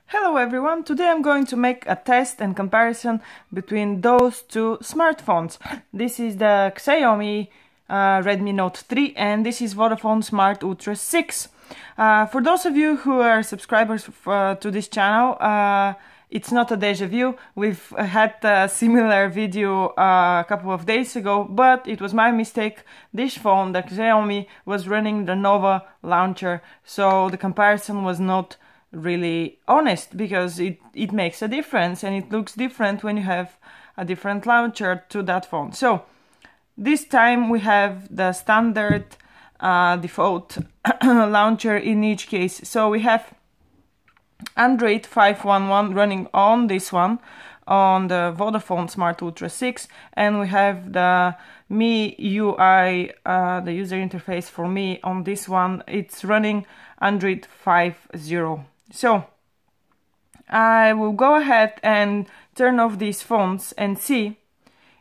Hello everyone, today I'm going to make a test and comparison between those two smartphones. This is the Xiaomi Redmi Note 3 and this is Vodafone Smart Ultra 6. For those of you who are subscribers to this channel, it's not a deja vu. We've had a similar video a couple of days ago, but it was my mistake. This phone, the Xiaomi, was running the Nova launcher, so the comparison was not really honest because it makes a difference and it looks different when you have a different launcher to that phone. So this time we have the standard default launcher in each case. So we have Android 5.1.1 running on this one, on the Vodafone Smart Ultra 6, and we have the MIUI, the user interface for me on this one. It's running Android 5.0. So I will go ahead and turn off these phones and see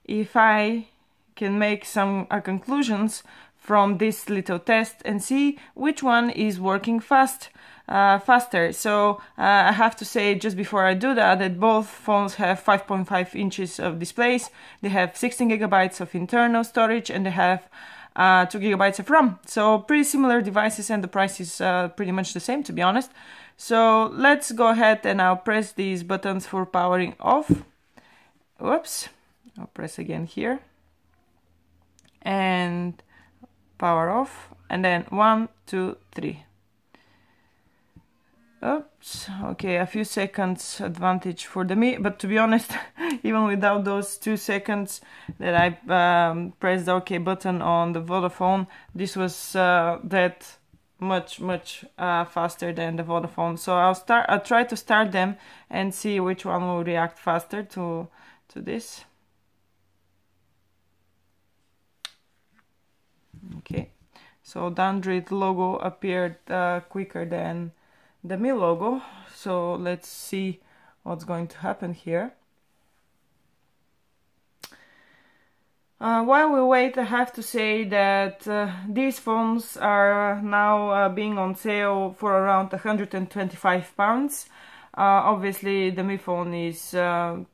if I can make some conclusions from this little test and see which one is working faster. So I have to say just before I do that both phones have 5.5 inches of displays, they have 16 gigabytes of internal storage, and they have 2 gigabytes of RAM. So pretty similar devices, and the price is pretty much the same, to be honest. So let's go ahead and I'll press these buttons for powering off. Whoops, I'll press again here and power off, and then 1, 2, 3. Oops, okay, a few seconds advantage for the me, but to be honest, even without those 2 seconds that I pressed the OK button on the Vodafone, this was that much faster than the Vodafone. So I'll try to start them and see which one will react faster to this. Okay, so the Android logo appeared quicker than the Mi logo, so let's see what's going to happen here. While we wait, I have to say that these phones are now being on sale for around £125. Obviously the Mi phone is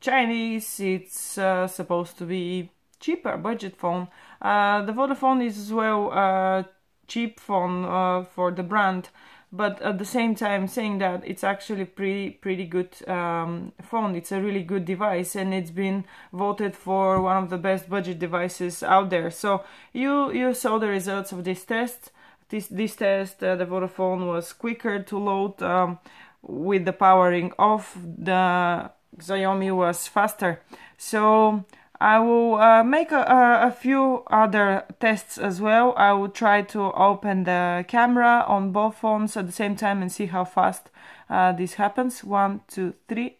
Chinese, it's supposed to be cheaper, budget phone. The Vodafone is as well a cheap phone for the brand, but at the same time saying that it's actually pretty good phone. It's a really good device and it's been voted for one of the best budget devices out there. So you saw the results of this test. This test, the Vodafone was quicker to load with the powering off. The Xiaomi was faster. So I will make a few other tests as well. I will try to open the camera on both phones at the same time and see how fast this happens. 1, 2, 3.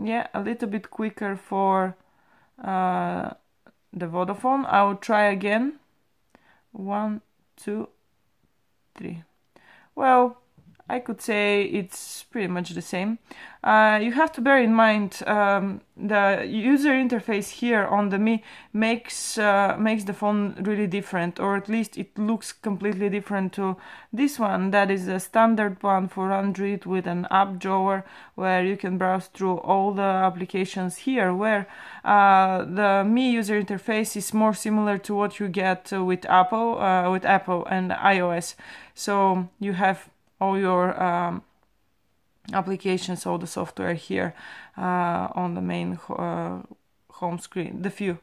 Yeah, a little bit quicker for the Vodafone. I will try again. 1, 2, 3. Well, I could say it's pretty much the same. You have to bear in mind the user interface here on the Mi makes the phone really different, or at least it looks completely different to this one. That is a standard one for Android with an app drawer where you can browse through all the applications here, where the Mi user interface is more similar to what you get with Apple and iOS. So you have all your applications, all the software here on the main home screen, the few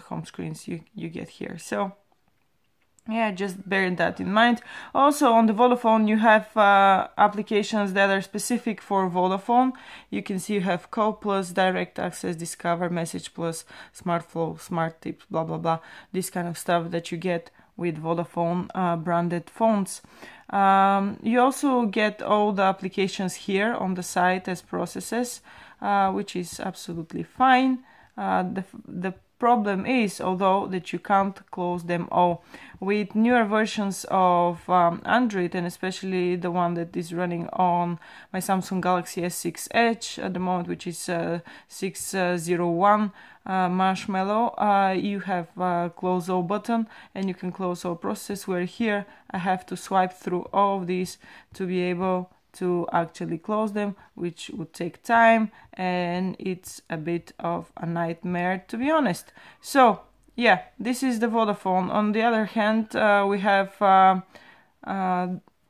home screens you get here. So yeah, just bear that in mind. Also on the Vodafone you have applications that are specific for Vodafone. You can see you have Call Plus, Direct Access, Discover, Message Plus, Smart Flow, Smart Tips, blah blah blah, this kind of stuff that you get with Vodafone branded phones. You also get all the applications here on the side as processes, which is absolutely fine. The problem is, although, that you can't close them all. With newer versions of Android, and especially the one that is running on my Samsung Galaxy S6 Edge at the moment, which is 601 Marshmallow, you have a close all button and you can close all processes, where here I have to swipe through all of these to be able to actually close them, which would take time, and it's a bit of a nightmare, to be honest. So yeah, this is the Vodafone. On the other hand, we have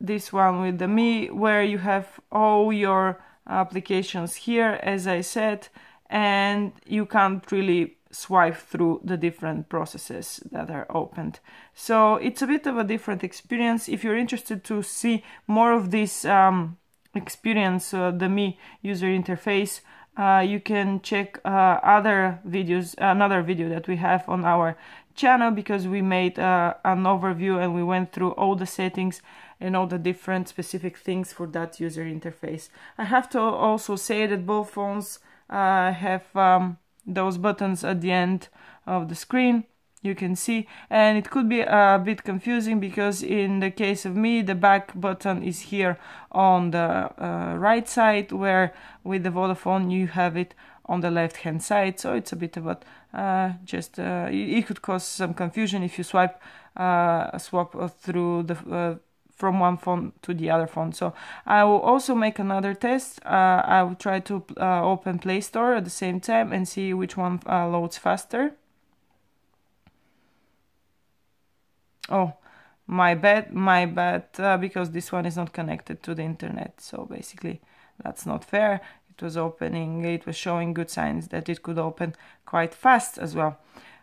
this one with the Mi, where you have all your applications here, as I said, and you can't really swipe through the different processes that are opened. So it's a bit of a different experience. If you're interested to see more of this experience, the Mi user interface, you can check other videos, another video that we have on our channel, because we made an overview and we went through all the settings and all the different specific things for that user interface. I have to also say that both phones have those buttons at the end of the screen, you can see, and it could be a bit confusing because in the case of Mi, the back button is here on the right side, where with the Vodafone you have it on the left hand side. So it's a bit of a it could cause some confusion if you swap through the from one phone to the other phone. So I will also make another test. I will try to open Play Store at the same time and see which one loads faster. Oh, my bad, because this one is not connected to the internet. So basically that's not fair. It was opening, it was showing good signs that it could open quite fast as well.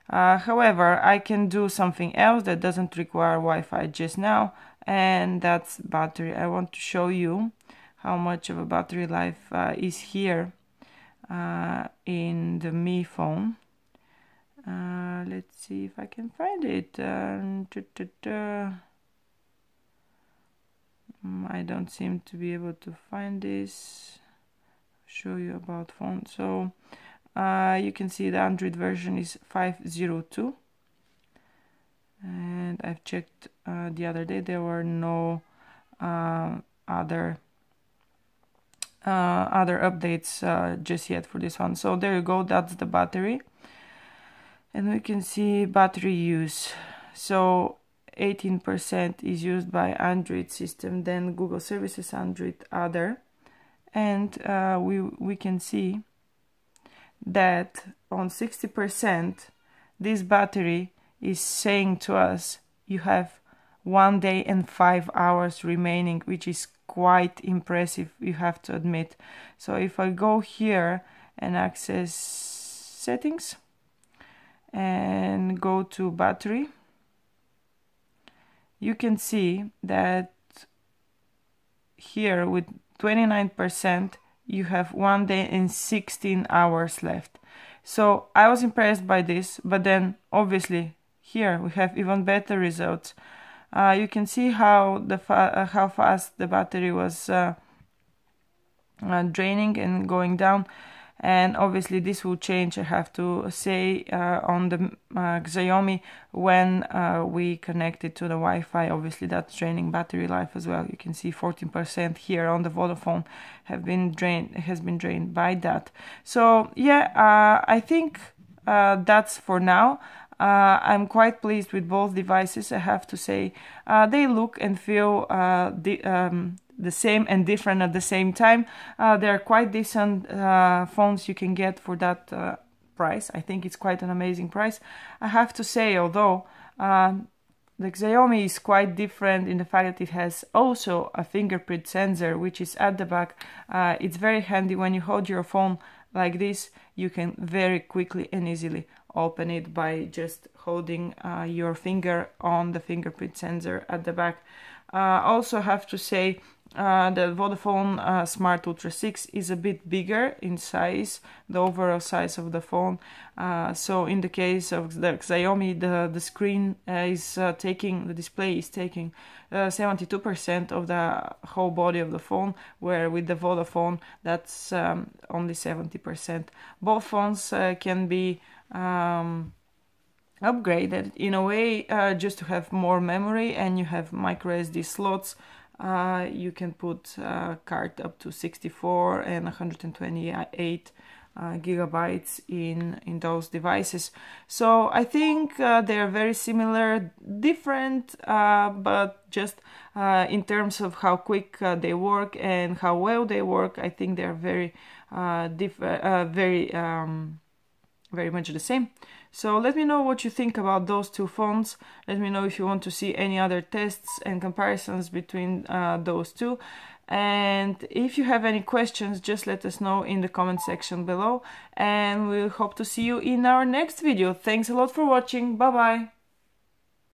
However, I can do something else that doesn't require Wi-Fi just now, and that's battery. I want to show you how much of a battery life is here in the Mi phone. Let's see if I can find it. I don't seem to be able to find this. Show you about phone. So you can see the Android version is 502, and I've checked the other day, there were no other updates just yet for this one. So there you go, that's the battery, and we can see battery use. So 18% is used by Android system, then Google services, Android other, and we can see that on 60% this battery is saying to us you have 1 day and 5 hours remaining, which is quite impressive, you have to admit. So if I go here and access settings and go to battery, you can see that here with 29% you have 1 day and 16 hours left. So I was impressed by this, but then obviously here we have even better results. You can see how how fast the battery was draining and going down, and obviously this will change, I have to say, on the Xiaomi when we connect it to the Wi-Fi. Obviously that's draining battery life as well. You can see 14% here on the Vodafone has been drained by that. So yeah, I think that's for now. I'm quite pleased with both devices, I have to say. They look and feel the same and different at the same time. They're quite decent phones you can get for that price. I think it's quite an amazing price. I have to say, although the Xiaomi is quite different in the fact that it has also a fingerprint sensor, which is at the back. It's very handy when you hold your phone like this. You can very quickly and easily open it by just holding your finger on the fingerprint sensor at the back. Also have to say the Vodafone Smart Ultra 6 is a bit bigger in size, the overall size of the phone. So in the case of the Xiaomi, the screen is taking, the display is taking 72% of the whole body of the phone, where with the Vodafone that's only 70%. Both phones can be upgraded in a way just to have more memory, and you have micro SD slots. You can put card up to 64 and 128 gigabytes in those devices. So I think they are very similar, different, but just in terms of how quick they work and how well they work, I think they are very very much the same. So let me know what you think about those two phones. Let me know if you want to see any other tests and comparisons between those two. And if you have any questions, just let us know in the comment section below. And we'll hope to see you in our next video. Thanks a lot for watching. Bye bye.